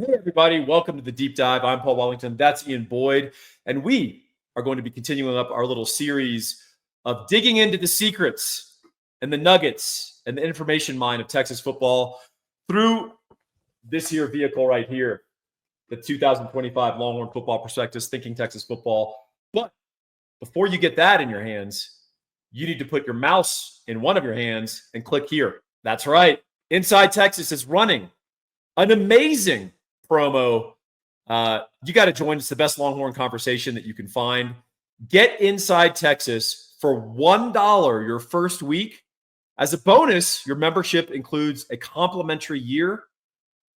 Hey, everybody. Welcome to the Deep Dive. I'm Paul Wellington. That's Ian Boyd. And we are going to be continuing up our little series of digging into the secrets and the nuggets and the information mine of Texas football through this here vehicle right here, the 2025 Longhorn Football Prospectus, Thinking Texas Football. But before you get that in your hands, you need to put your mouse in one of your hands and click here. That's right. Inside Texas is running an amazing promo. You got to join. It's the best Longhorn conversation that you can find. Get Inside Texas for $1 your first week. As a bonus, your membership includes a complimentary year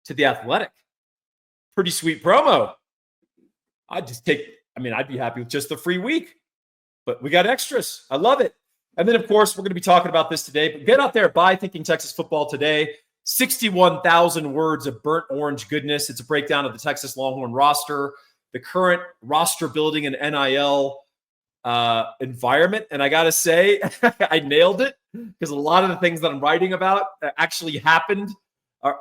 to The Athletic. Pretty sweet promo. I'd be happy with just the free week, but we got extras. I love it. And then, of course, we're going to be talking about this today, but get out there, buy Thinking Texas Football today. 61,000 words of burnt orange goodness. It's a breakdown of the Texas Longhorn roster, the current roster building and NIL environment. And I got to say, I nailed it because a lot of the things that I'm writing about actually happened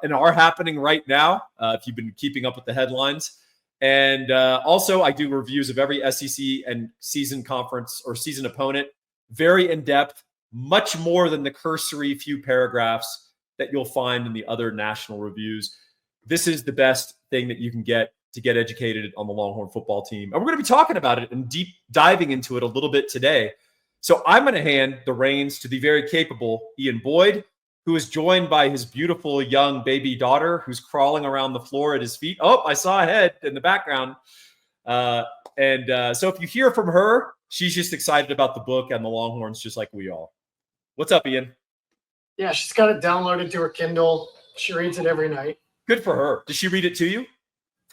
and are happening right now, if you've been keeping up with the headlines. And also, I do reviews of every SEC and season conference or season opponent, very in-depth, much more than the cursory few paragraphs that you'll find in the other national reviews. This is the best thing that you can get to get educated on the Longhorn football team. And we're going to be talking about it and deep diving into it a little bit today. So I'm going to hand the reins to the very capable Ian Boyd, who is joined by his beautiful young baby daughter who's crawling around the floor at his feet. Oh, I saw a head in the background. So if you hear from her, she's just excited about the book and the Longhorns, just like we are. What's up, Ian? Yeah, she's got it downloaded to her Kindle. She reads it every night. Good for her. Does she read it to you?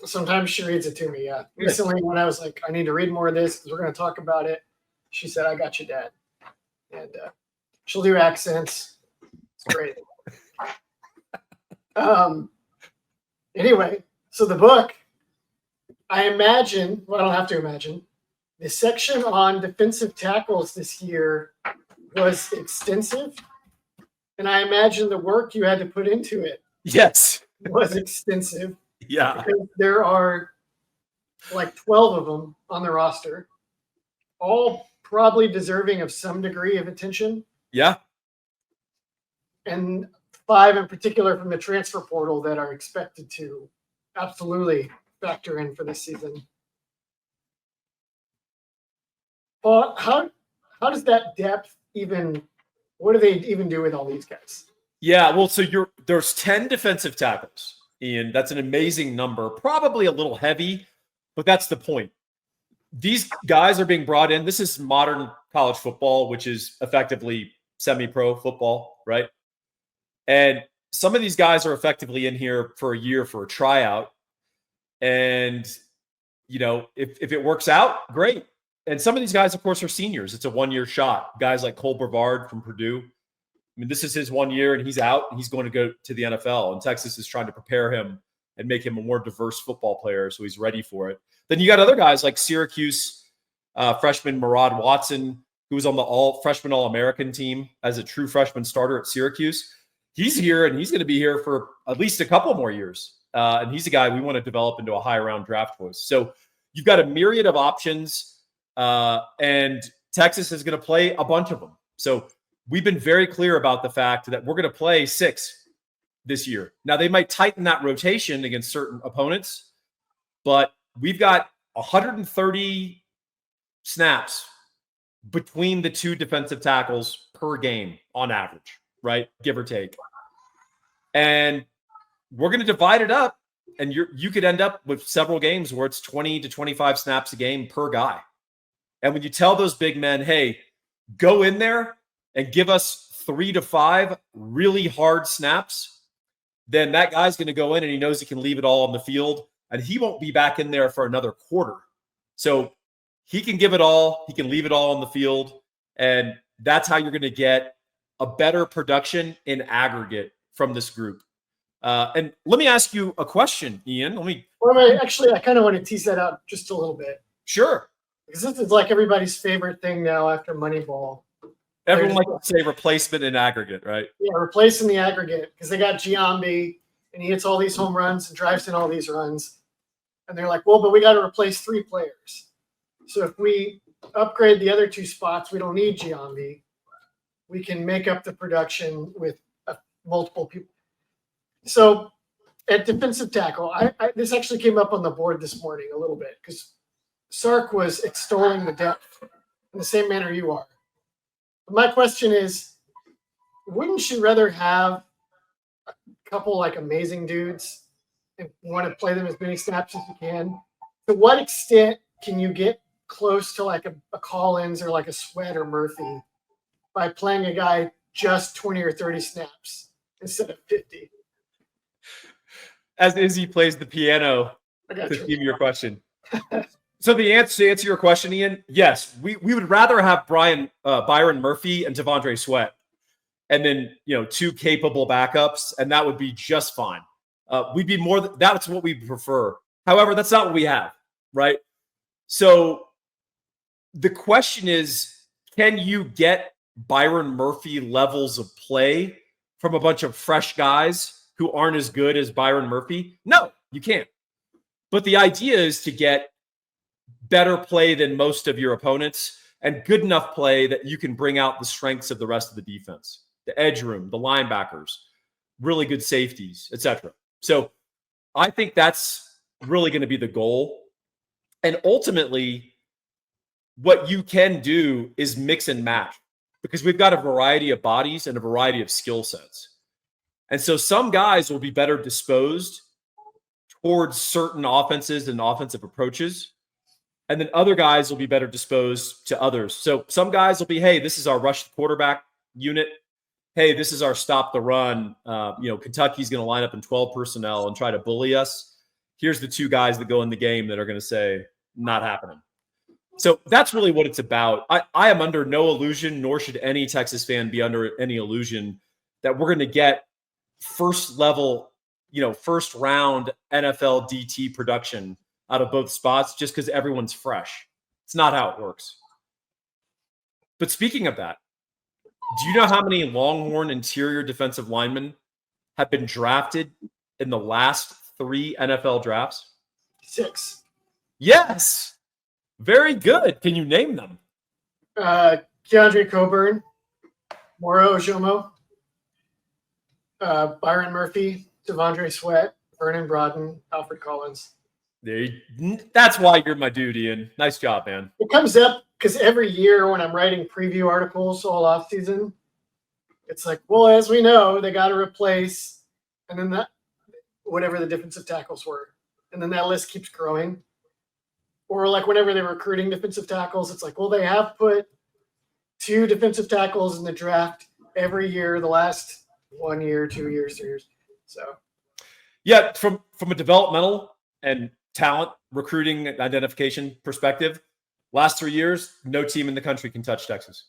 Sometimes she reads it to me, yeah. Good. Recently, when I was like, I need to read more of this because we're going to talk about it, she said, I got you, Dad. And she'll do accents. It's great. Anyway, so the book, I imagine, well, I don't have to imagine, the section on defensive tackles this year was extensive. And I imagine the work you had to put into it was extensive. Yeah. Because there are like 12 of them on the roster, all probably deserving of some degree of attention. Yeah. And 5 in particular from the transfer portal that are expected to absolutely factor in for this season. Well, how does that depth even... What do they even do with all these guys? Yeah, well, so there's 10 defensive tackles, Ian. That's an amazing number. Probably a little heavy, but that's the point. These guys are being brought in. This is modern college football, which is effectively semi-pro football, right? And some of these guys are effectively in here for a year for a tryout. And, you know, if it works out, great. And some of these guys, of course, are seniors. It's a one-year shot. Guys like Cole Brevard from Purdue. I mean, this is his 1 year, and he's out, and he's going to go to the NFL. And Texas is trying to prepare him and make him a more diverse football player, so he's ready for it. Then you got other guys like Syracuse freshman Murad Watson, who was on the all-freshman All-American team as a true freshman starter at Syracuse. He's here, and he's going to be here for at least a couple more years. And he's a guy we want to develop into a high-round draft choice. So you've got a myriad of options. And Texas is going to play a bunch of them. So we've been very clear about the fact that we're going to play 6 this year. Now, they might tighten that rotation against certain opponents, but we've got 130 snaps between the 2 defensive tackles per game on average, right? Give or take. And we're going to divide it up, and you could end up with several games where it's 20 to 25 snaps a game per guy. And when you tell those big men, hey, go in there and give us 3 to 5 really hard snaps, then that guy's going to go in and he knows he can leave it all on the field, and he won't be back in there for another quarter. So he can give it all. He can leave it all on the field. And that's how you're going to get a better production in aggregate from this group. And let me ask you a question, Ian. Actually, I kind of want to tease that out just a little bit. Sure. Because this is like everybody's favorite thing now after Moneyball. Everyone likes to say replacement in aggregate, right? Yeah, replacing the aggregate because they got Giambi and he hits all these home runs and drives in all these runs. And they're like, well, but we got to replace 3 players. So if we upgrade the other 2 spots, we don't need Giambi. We can make up the production with multiple people. So at defensive tackle, this actually came up on the board this morning a little bit because Sark was extolling the depth in the same manner you are. But my question is, wouldn't you rather have a couple like amazing dudes and want to play them as many snaps as you can? To what extent can you get close to like a Collins or like a Sweat or Murphy by playing a guy just 20 or 30 snaps instead of 50? As Izzy plays the piano to give you your question. So to answer your question, Ian, yes, we would rather have Byron Murphy and Devondre Sweat, and then 2 capable backups, and that would be just fine. We'd be that's what we prefer. However, that's not what we have, right? So the question is, can you get Byron Murphy levels of play from a bunch of fresh guys who aren't as good as Byron Murphy? No, you can't. But the idea is to get better play than most of your opponents and good enough play that you can bring out the strengths of the rest of the defense, the edge room, the linebackers, really good safeties, etc. So I think that's really going to be the goal. And ultimately, what you can do is mix and match because we've got a variety of bodies and a variety of skill sets. And so some guys will be better disposed towards certain offenses and offensive approaches. And then other guys will be better disposed to others. So some guys will be, hey, this is our rush quarterback unit. Hey, this is our stop the run. Kentucky's going to line up in 12 personnel and try to bully us. Here's the 2 guys that go in the game that are going to say, not happening. So that's really what it's about. I am under no illusion, nor should any Texas fan be under any illusion that we're going to get first round NFL DT production out of both spots just because everyone's fresh. It's not how it works. But speaking of that, do you know how many Longhorn interior defensive linemen have been drafted in the last 3 NFL drafts? 6. Yes. Very good. Can you name them? Keandre Coburn, Moro Ojomo, Byron Murphy, Devondre Sweat, Vernon Broughton, Alfred Collins. That's why you're my dude, Ian. Nice job, man. It comes up because every year when I'm writing preview articles all off season, it's like, well, as we know, they got to replace, and then that whatever the defensive tackles were, and then that list keeps growing. Or like whenever they're recruiting defensive tackles, it's like, well, they have put 2 defensive tackles in the draft every year, the last 1 year, 2 years, 3 years. So, yeah, from a developmental and talent recruiting identification perspective, last 3 years, no team in the country can touch Texas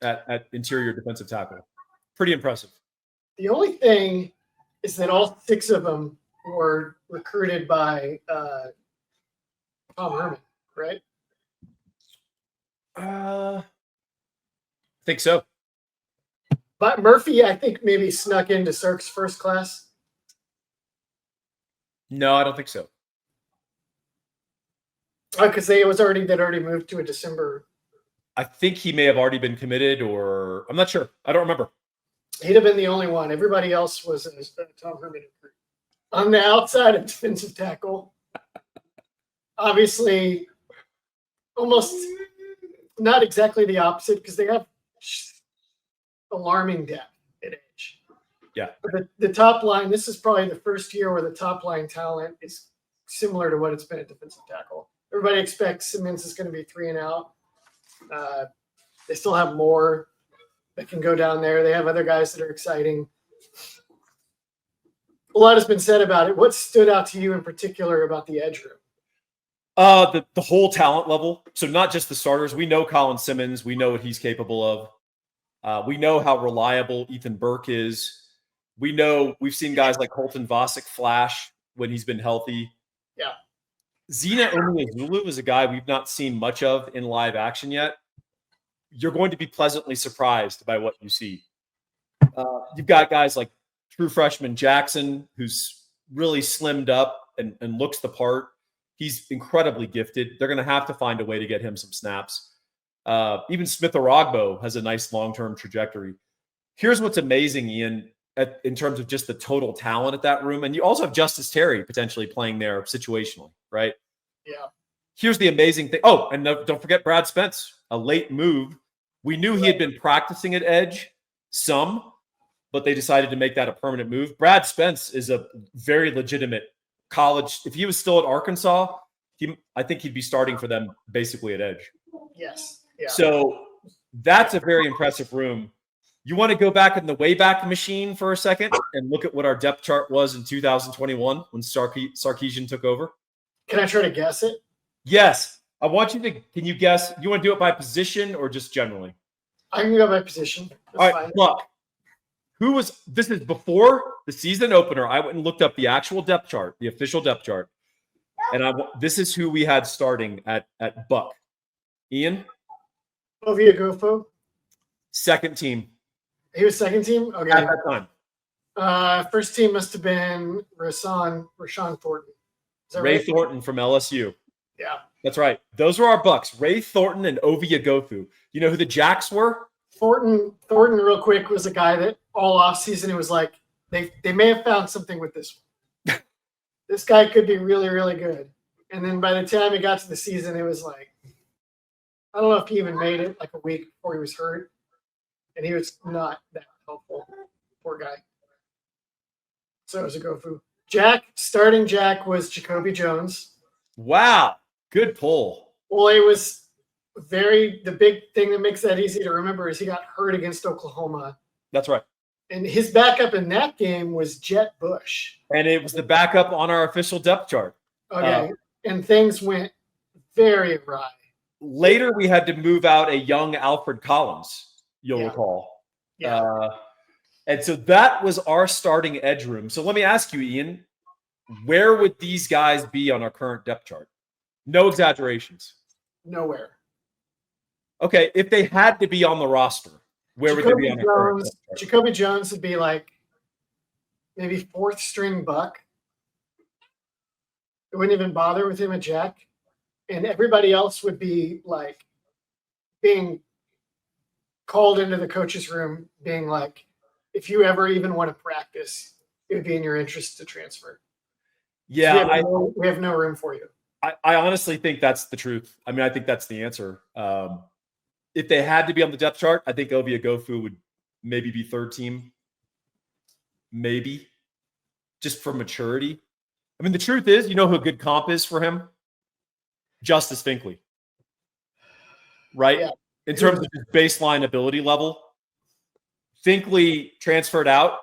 at interior defensive tackle. Pretty impressive. The only thing is that all 6 of them were recruited by Tom Herman, right? I think so. But Murphy, I think, maybe snuck into Sark's first class. No, I don't think so. Because they'd already moved to a December. I think he may have already been committed, or I'm not sure. I don't remember. He'd have been the only one. Everybody else was a Tom Herman recruit. On the outside of defensive tackle, obviously, almost not exactly the opposite because they have alarming depth at age. Yeah. But the top line, this is probably the first year where the top line talent is similar to what it's been at defensive tackle. Everybody expects Simmons is going to be 3 and out. They still have more that can go down there. They have other guys that are exciting. A lot has been said about it. What stood out to you in particular about the edge room? The whole talent level. So not just the starters. We know Colin Simmons. We know what he's capable of. We know how reliable Ethan Burke is. We've seen guys like Colton Vasek flash when he's been healthy. Yeah. Zena Zulu is a guy we've not seen much of in live action yet. You're going to be pleasantly surprised by what you see. You've got guys like true freshman Jackson, who's really slimmed up and looks the part. He's incredibly gifted. They're going to have to find a way to get him some snaps. Even Smith Orogbo has a nice long-term trajectory. Here's what's amazing, Ian, in terms of just the total talent at that room. And you also have Justice Terry potentially playing there situationally, right? Yeah. Here's the amazing thing. Oh, and don't forget Brad Spence, a late move. We knew he had been practicing at edge some, but they decided to make that a permanent move. Brad Spence is a very legitimate college. If he was still at Arkansas, I think he'd be starting for them basically at edge. Yes. Yeah. So that's a very impressive room. You want to go back in the Wayback Machine for a second and look at what our depth chart was in 2021 when Sarkisian took over? Can I try to guess it? Yes. I want you to, can you guess? You want to do it by position or just generally? I can go by position. That's All right, fine. look. This is before the season opener. I went and looked up the actual depth chart, the official depth chart. And this is who we had starting at Buck. Ian? Ovia Gofo. Second team. He was second team? Okay. At that time. First team must have been Rashawn Thornton. Is that Ray right? Thornton from LSU. Yeah. That's right. Those were our Bucks. Ray Thornton and Ovia Gofu. You know who the Jacks were? Thornton, real quick, was a guy that all offseason it was like they may have found something with this one. This guy could be really, really good. And then by the time he got to the season, it was like, I don't know if he even made it like a week before he was hurt. And he was not that helpful. Poor guy. So it was a Gofu. Starting Jack was Jacoby Jones. Wow. Good pull. Well, it was the big thing that makes that easy to remember is he got hurt against Oklahoma. That's right. And his backup in that game was Jet Bush. And it was the backup on our official depth chart. Okay. And things went very awry. Later, we had to move out a young Alfred Collins, you'll recall. Yeah. And so that was our starting edge room. So let me ask you, Ian, where would these guys be on our current depth chart? No exaggerations. Nowhere. Okay, if they had to be on the roster, where would they be on our current depth chart? Jacoby Jones would be like maybe fourth string Buck. It wouldn't even bother with him at Jack. And everybody else would be like being called into the coach's room, being like, if you ever even want to practice, it would be in your interest to transfer. Yeah, so we have no room for you. I honestly think that's the truth. I mean, I think that's the answer. If they had to be on the depth chart, I think Ovia Gofu would maybe be third team. Maybe. Just for maturity. I mean, the truth is, you know who a good comp is for him? Justice Finkley. Right? Yeah. In terms of his baseline ability level. Finkley transferred out,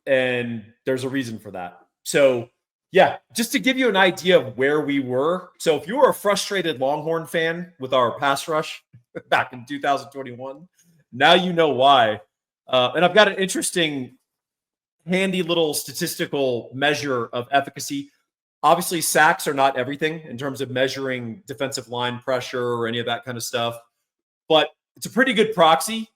and there's a reason for that. So, yeah, just to give you an idea of where we were. So if you were a frustrated Longhorn fan with our pass rush back in 2021, now you know why. And I've got an interesting, handy little statistical measure of efficacy. Obviously, sacks are not everything in terms of measuring defensive line pressure or any of that kind of stuff. But it's a pretty good proxy.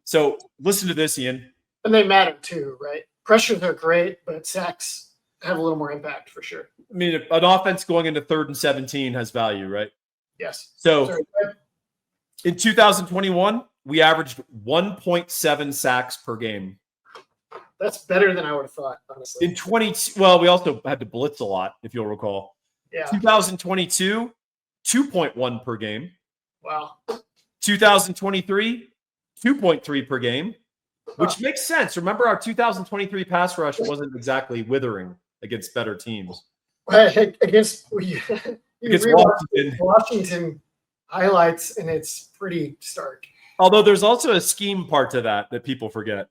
So listen to this, Ian. And they matter too, right? Pressures are great, but sacks have a little more impact for sure. I mean, an offense going into 3rd and 17 has value, right? Yes. So in 2021, we averaged 1.7 sacks per game. That's better than I would have thought, honestly. In we also had to blitz a lot, if you'll recall. Yeah. 2022, 2.1 per game. Wow. 2023, 2.3 per game, which makes sense. Remember, our 2023 pass rush wasn't exactly withering against better teams. Against Washington highlights, and it's pretty stark. Although there's also a scheme part to that people forget.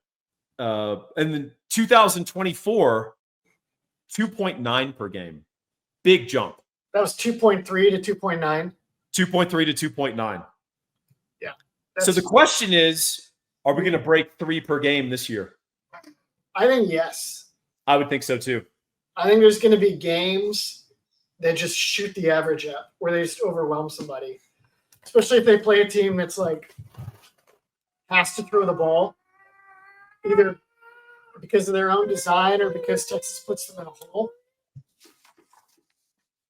And then 2024, 2.9 per game. Big jump. That was 2.3 to 2.9. 2.3 to 2.9. Yeah. So the question is, are we going to break 3 per game this year? I think yes. I would think so too. I think there's going to be games that just shoot the average up, where they just overwhelm somebody. Especially if they play a team that's like has to throw the ball. Either because of their own design or because Texas puts them in a hole.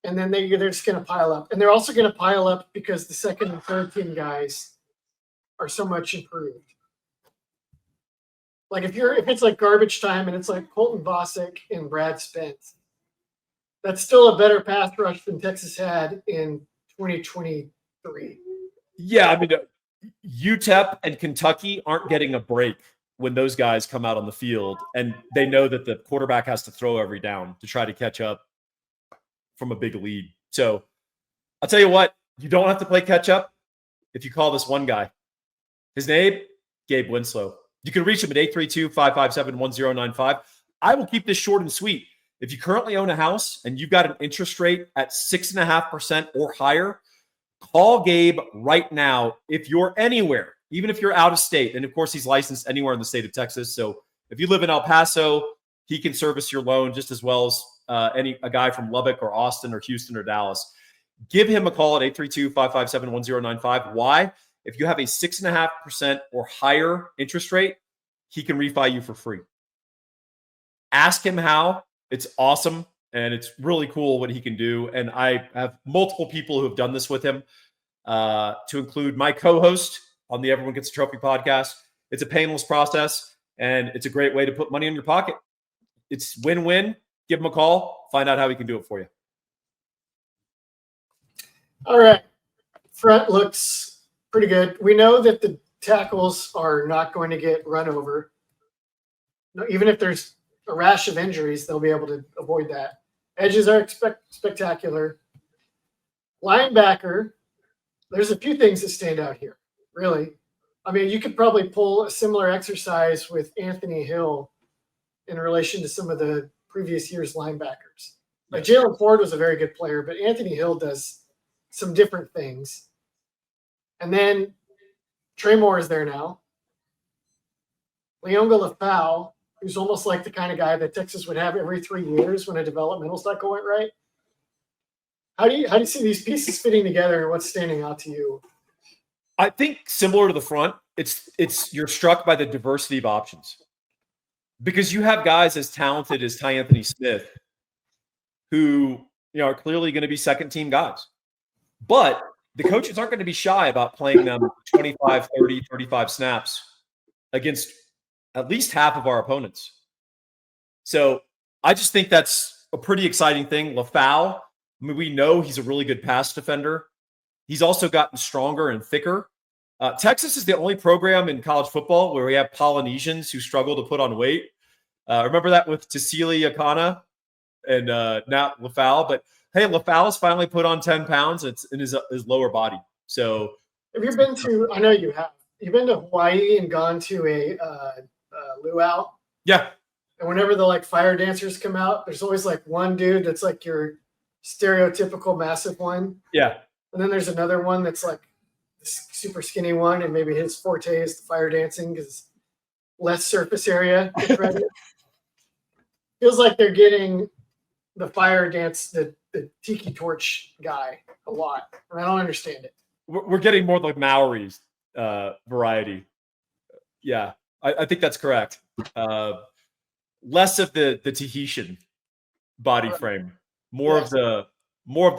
And then they're just going to pile up. And they're also going to pile up because the second and third team guys are so much improved. Like if it's like garbage time and it's like Colton Bosick and Brad Spence, that's still a better pass rush than Texas had in 2023. Yeah, I mean, UTEP and Kentucky aren't getting a break when those guys come out on the field, and they know that the quarterback has to throw every down to try to catch up from a big lead. So I'll tell you what, you don't have to play catch up if you call this one guy. His name, Gabe Winslow. You can reach him at 832-557-1095. I will keep this short and sweet. If you currently own a house and you've got an interest rate at 6.5% or higher, call Gabe right now if you're anywhere, even if you're out of state. And of course, he's licensed anywhere in the state of Texas. So if you live in El Paso, he can service your loan just as well as a guy from Lubbock or Austin or Houston or Dallas. Give him a call at 832-557-1095. Why? If you have a 6.5% or higher interest rate, he can refi you for free. Ask him how. It's awesome, and it's really cool what he can do. And I have multiple people who have done this with him, to include my co-host on the Everyone Gets a Trophy podcast. It's a painless process, and it's a great way to put money in your pocket. It's win-win. Give him a call. Find out how he can do it for you. All right. Front looks pretty good. We know that the tackles are not going to get run over. No, even if there's a rash of injuries, they'll be able to avoid that. Edges are spectacular. Linebacker, there's a few things that stand out here, really. I mean, you could probably pull a similar exercise with Anthony Hill in relation to some of the previous year's linebackers. Like Jalen Ford was a very good player, but Anthony Hill does some different things. And then Trey Moore is there now. Leonga Lafau, who's almost like the kind of guy that Texas would have every 3 years when a developmental cycle went right. How do you see these pieces fitting together, and what's standing out to you? I think similar to the front, it's you're struck by the diversity of options. Because you have guys as talented as Ty Anthony Smith who are clearly going to be second team guys. But the coaches aren't going to be shy about playing them 25, 30, 35 snaps against at least half of our opponents. So I just think that's a pretty exciting thing. Lafau, I mean, we know he's a really good pass defender. He's also gotten stronger and thicker. Texas is the only program in college football where we have Polynesians who struggle to put on weight. Remember that with Tassili Akana and now Lafau. But hey, Lafau has finally put on 10 pounds. It's in his lower body. So have you been to, I know you have, you've been to Hawaii and gone to a luau? Yeah. And whenever the fire dancers come out, there's always one dude that's like your stereotypical massive one. Yeah. And then there's another one that's like this super skinny one, and maybe his forte is the fire dancing because less surface area to credit. Feels like they're getting the fire dance, the tiki torch guy a lot. And I don't understand it. We're getting more like Maori's variety. Yeah, I think that's correct. Less of the Tahitian body frame, more of the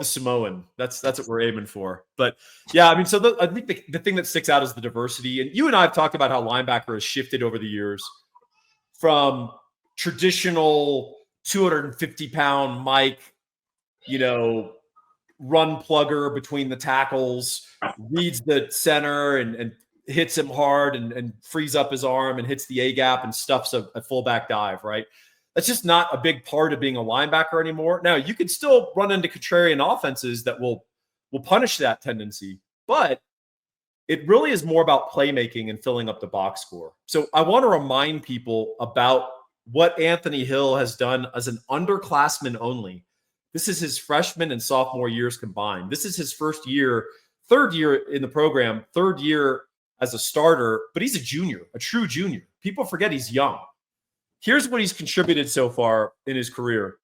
Samoan. That's what we're aiming for. But yeah, I mean, so I think the thing that sticks out is the diversity. And you and I have talked about how linebacker has shifted over the years from traditional 250-pound Mike, run plugger between the tackles, reads the center and hits him hard and frees up his arm and hits the A gap and stuffs a fullback dive, right? That's just not a big part of being a linebacker anymore. Now, you can still run into contrarian offenses that will punish that tendency, but it really is more about playmaking and filling up the box score. So I want to remind people about what Anthony Hill has done as an underclassman only. This is his freshman and sophomore years combined. This is his third year in the program, third year as a starter, but he's a junior, a true junior. People forget he's young. Here's what he's contributed so far in his career.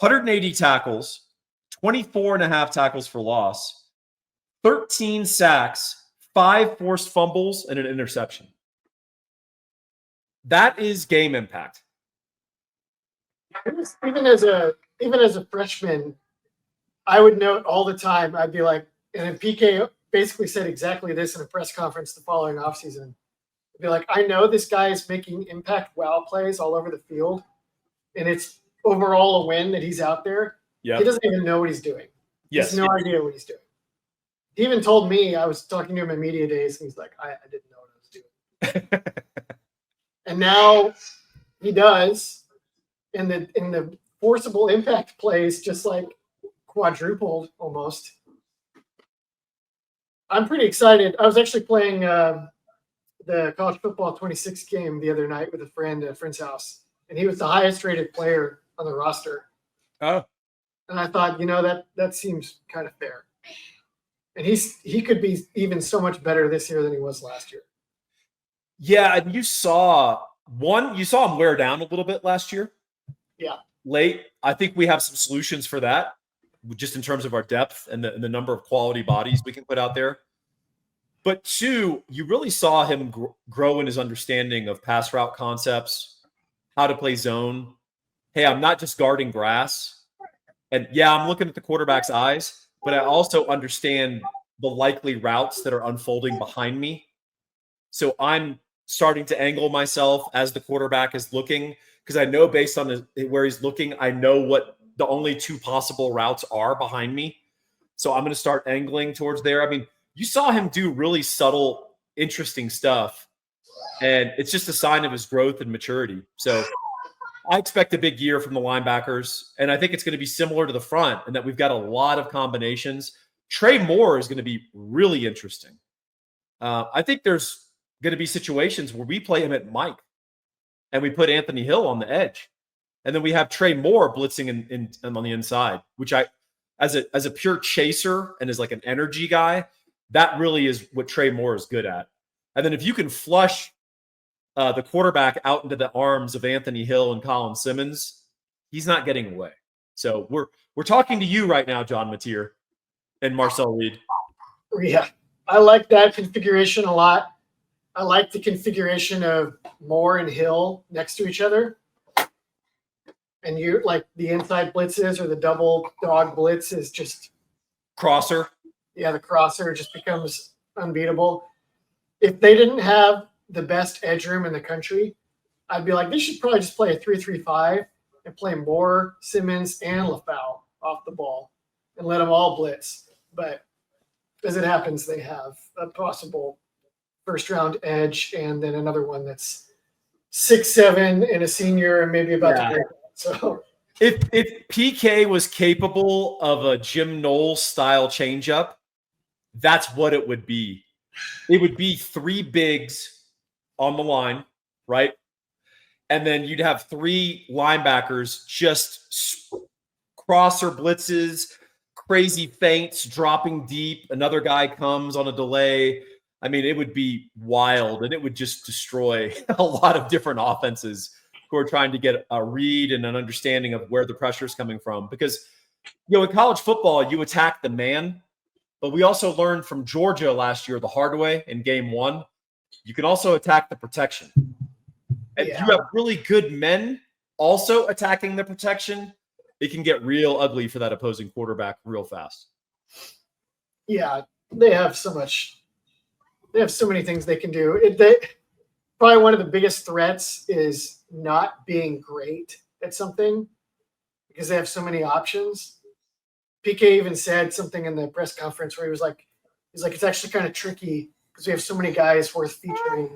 180 tackles, 24 and a half tackles for loss, 13 sacks, 5 forced fumbles, and an interception. That is game impact. Even as a freshman, I would note all the time. I'd be like, and then PK basically said exactly this in a press conference the following offseason. I'd be like, I know this guy is making impact wow plays all over the field, and it's overall a win that he's out there. Yeah. He doesn't even know what he's doing. He has no idea what he's doing. He even told me, I was talking to him in media days, and he's like, I didn't know what I was doing. And now he does, and the forcible impact plays just like quadrupled almost. I'm pretty excited. I was actually playing the college football 26 game the other night with a friend at a friend's house, and he was the highest rated player on the roster. Oh. And I thought, that seems kind of fair. And he could be even so much better this year than he was last year. Yeah, and you saw him wear down a little bit last year. Yeah. Late. I think we have some solutions for that, just in terms of our depth and the number of quality bodies we can put out there. But two, you really saw him grow in his understanding of pass route concepts, how to play zone. Hey, I'm not just guarding grass. And yeah, I'm looking at the quarterback's eyes, but I also understand the likely routes that are unfolding behind me. So I'm starting to angle myself as the quarterback is looking, because I know based on where he's looking, I know what the only two possible routes are behind me. So I'm going to start angling towards there. I mean, you saw him do really subtle, interesting stuff, and it's just a sign of his growth and maturity. So I expect a big year from the linebackers, and I think it's going to be similar to the front in that we've got a lot of combinations. Trey Moore is going to be really interesting. I think there's going to be situations where we play him at Mike and we put Anthony Hill on the edge, and then we have Trey Moore blitzing in on the inside, which as a pure chaser and as like an energy guy, that really is what Trey Moore is good at. And then if you can flush the quarterback out into the arms of Anthony Hill and Colin Simmons, he's not getting away. So we're talking to you right now, John Mateer and Marcel Reed. Yeah, I like that configuration a lot. I like the configuration of Moore and Hill next to each other. And you like the inside blitzes or the double dog blitz is just crosser. Yeah, the crosser just becomes unbeatable. If they didn't have the best edge room in the country, I'd be like, they should probably just play a 3-3-5 and play Moore, Simmons, and LaFau off the ball and let them all blitz. But as it happens, they have a possible first-round edge and then another one that's 6'7" and a senior and maybe about to break out. So if PK was capable of a Jim Knowles style changeup, that's what it would be. It would be three bigs on the line, right? And then you'd have three linebackers just crosser blitzes, crazy feints, dropping deep. Another guy comes on a delay. I mean, it would be wild, and it would just destroy a lot of different offenses who are trying to get a read and an understanding of where the pressure is coming from. Because, in college football, you attack the man, but we also learned from Georgia last year the hard way in game 1. You can also attack the protection. And if you have really good men also attacking the protection, it can get real ugly for that opposing quarterback real fast. Yeah, they have so many things they can do. Probably one of the biggest threats is not being great at something because they have so many options. PK even said something in the press conference where he's like, it's actually kind of tricky because we have so many guys worth featuring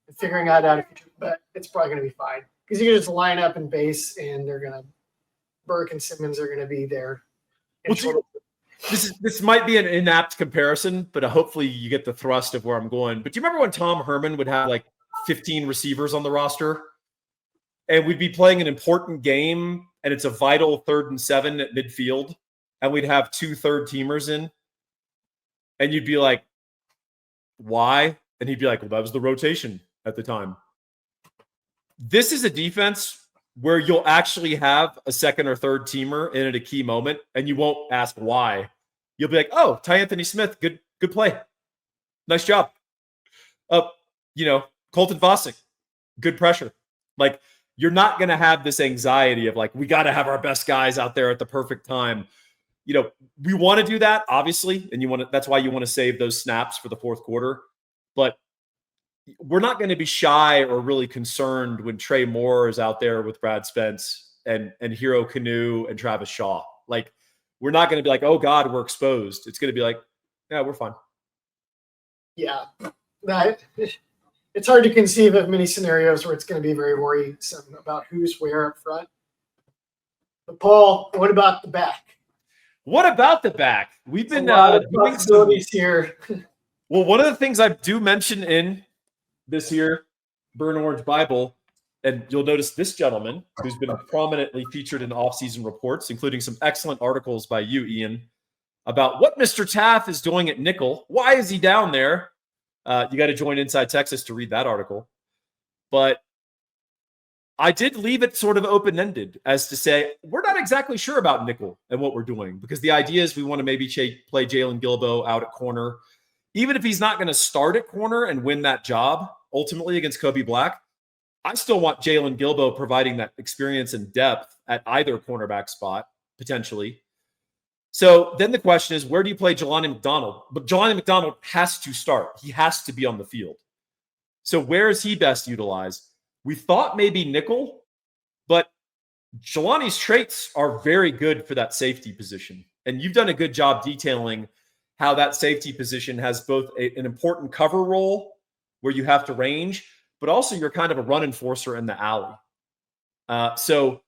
and figuring out how to feature, but it's probably going to be fine because you can just line up in base and Burke and Simmons are going to be there. This might be an inapt comparison, but hopefully you get the thrust of where I'm going. But do you remember when Tom Herman would have like 15 receivers on the roster and we'd be playing an important game and it's a vital 3rd and 7 at midfield and we'd have 2 third-teamers in and you'd be like, why? And he'd be like, well, that was the rotation at the time. This is a defense where you'll actually have a 2nd or 3rd teamer in at a key moment, and you won't ask why. You'll be like, oh, Ty Anthony Smith, good play. Nice job. Colton Vossick, good pressure. Like, you're not going to have this anxiety of like, we got to have our best guys out there at the perfect time. You know, we want to do that, obviously, and that's why you want to save those snaps for the fourth quarter. But we're not going to be shy or really concerned when Trey Moore is out there with Brad Spence and Hero Canoe and Travis Shaw. Like, we're not going to be like, oh God, we're exposed. It's going to be like, yeah, we're fine. Yeah. It's hard to conceive of many scenarios where it's going to be very worrisome about who's where up front. But Paul, what about the back? What about the back? We've been doing some here. Well, one of the things I do mention in this here Burn Orange Bible, and you'll notice this gentleman who's been prominently featured in off-season reports, including some excellent articles by you, Ian, about what Mr. Taft is doing at nickel. Why is he down there? You got to join Inside Texas to read that article. But I did leave it sort of open-ended as to say, we're not exactly sure about nickel and what we're doing, because the idea is we want to maybe play Jalen Gilbo out at corner. Even if he's not going to start at corner and win that job ultimately against Kobe Black, I still want Jalen Gilbo providing that experience and depth at either cornerback spot, potentially. So then the question is, where do you play Jelani McDonald? But Jelani McDonald has to start. He has to be on the field. So where is he best utilized? We thought maybe nickel, but Jelani's traits are very good for that safety position. And you've done a good job detailing how that safety position has both an important cover role where you have to range, but also you're kind of a run enforcer in the alley. So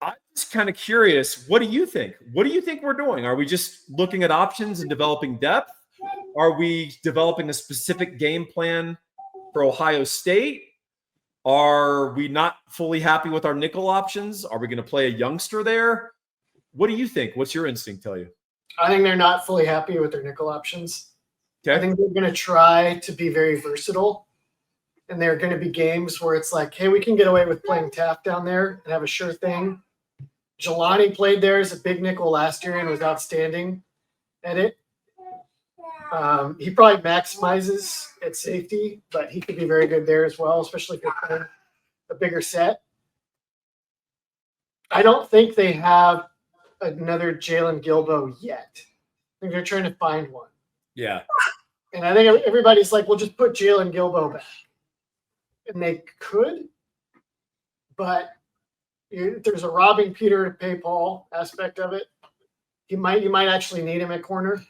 I'm just kind of curious, what do you think? What do you think we're doing? Are we just looking at options and developing depth? Are we developing a specific game plan for Ohio State? Are we not fully happy with our nickel options? Are we going to play a youngster there? What do you think? What's your instinct tell you? I think they're not fully happy with their nickel options. Okay. I think they're going to try to be very versatile. And there are going to be games where it's like, hey, we can get away with playing Taft down there and have a sure thing. Jelani played there as a big nickel last year and was outstanding at it. He probably maximizes at safety, but he could be very good there as well, especially if you're playing a bigger set. I don't think they have another Jalen Gilbo yet. I think they're trying to find one. Yeah. And I think everybody's like, well, just put Jalen Gilbo back. And they could, but there's a robbing Peter to pay Paul aspect of it. You might actually need him at corner.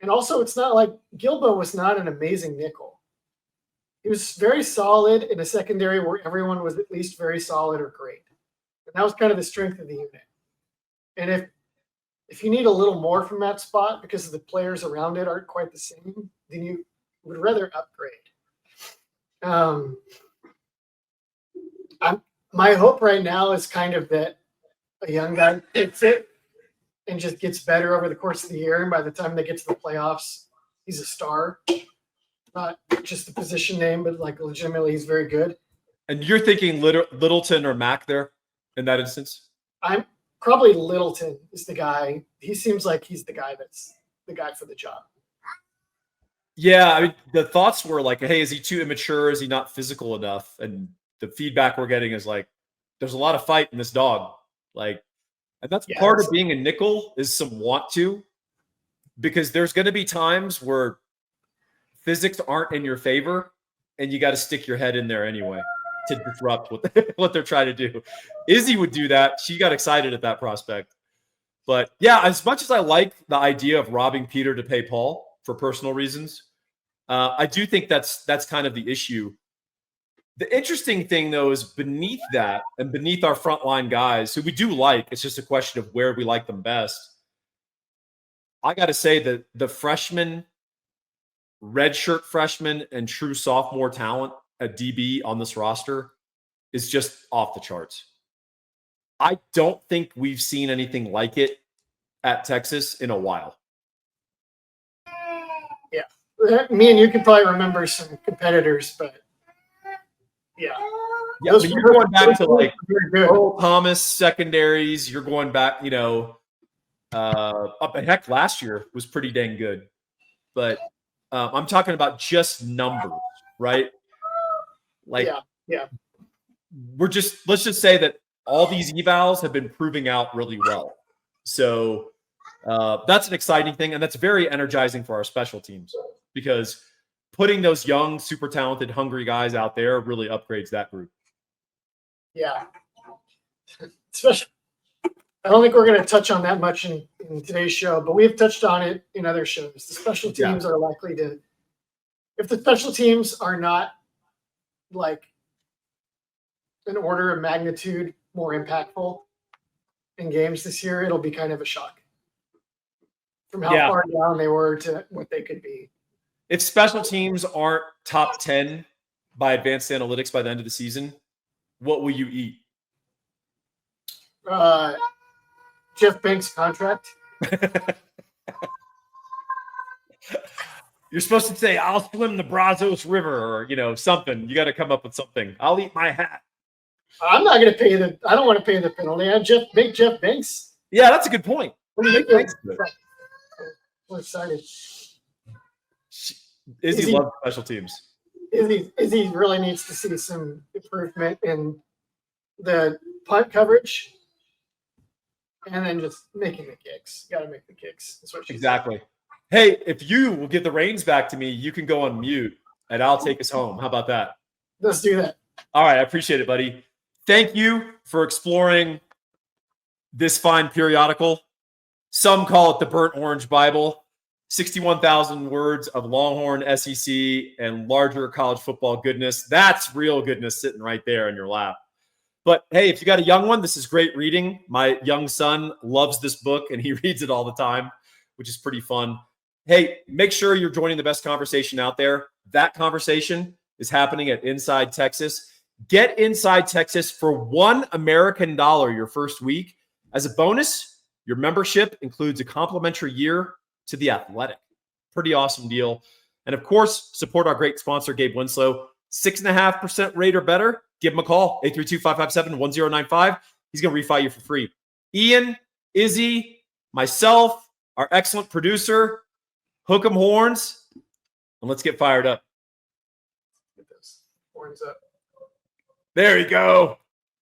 And also, it's not like Gilbo was not an amazing nickel. He was very solid in a secondary where everyone was at least very solid or great. And that was kind of the strength of the unit. And if you need a little more from that spot because the players around it aren't quite the same, then you would rather upgrade. My hope right now is kind of that a young guy takes it and just gets better over the course of the year. And by the time they get to the playoffs, he's a star. Not just the position name, but like legitimately he's very good. And you're thinking Littleton or Mack there in that instance? I'm probably Littleton is the guy. He seems like he's the guy that's the guy for the job. Yeah, I mean, the thoughts were like, hey, is he too immature? Is he not physical enough? And the feedback we're getting is like, there's a lot of fight in this dog. Like, and that's part of being a nickel is some want to, because there's going to be times where physics aren't in your favor and you got to stick your head in there anyway to disrupt what they're trying to do. Izzy would do that. She got excited at that prospect. But yeah, as much as I like the idea of robbing Peter to pay Paul for personal reasons, I do think that's kind of the issue. The interesting thing, though, is beneath that and beneath our frontline guys, who we do like, it's just a question of where we like them best. I got to say that the freshman, redshirt freshman, and true sophomore talent at DB on this roster is just off the charts. I don't think we've seen anything like it at Texas in a while. Yeah. Me and you could probably remember some competitors, but yeah. Yeah, but you're going back to like Earl Thomas secondaries. You're going back, heck, last year was pretty dang good. But I'm talking about just numbers, right? Like, yeah. let's just say that all these evals have been proving out really well. So that's an exciting thing, and that's very energizing for our special teams because putting those young, super talented, hungry guys out there really upgrades that group. Yeah. Especially, I don't think we're going to touch on that much in today's show, but we've touched on it in other shows. The special teams are likely to, if the special teams are not like an order of magnitude more impactful in games this year, it'll be kind of a shock from how far down they were to what they could be. If special teams aren't top 10 by advanced analytics by the end of the season, what will you eat? Jeff Banks' contract. You're supposed to say, I'll swim the Brazos River or, something. You got to come up with something. I'll eat my hat. I'm not going to pay I don't want to pay the penalty. Make Jeff Banks. Yeah, that's a good point. What do you think? We're excited. Izzy loves special teams. Izzy really needs to see some improvement in the punt coverage and then just making the kicks. Got to make the kicks. That's what exactly. Hey, if you will give the reins back to me, you can go on mute and I'll take us home. How about that? Let's do that. All right. I appreciate it, buddy. Thank you for exploring this fine periodical. Some call it the Burnt Orange Bible. 61,000 words of Longhorn, SEC, and larger college football goodness. That's real goodness sitting right there in your lap. But hey, if you got a young one, this is great reading. My young son loves this book and he reads it all the time, which is pretty fun. Hey, make sure you're joining the best conversation out there. That conversation is happening at Inside Texas. Get Inside Texas for $1 American your first week. As a bonus, your membership includes a complimentary year to The Athletic. Pretty awesome deal. And of course, support our great sponsor, Gabe Winslow. 6.5% rate or better. Give him a call, 832-557-1095. He's going to refi you for free. Ian, Izzy, myself, our excellent producer, hook 'em horns, and let's get fired up. Get those horns up. There you go.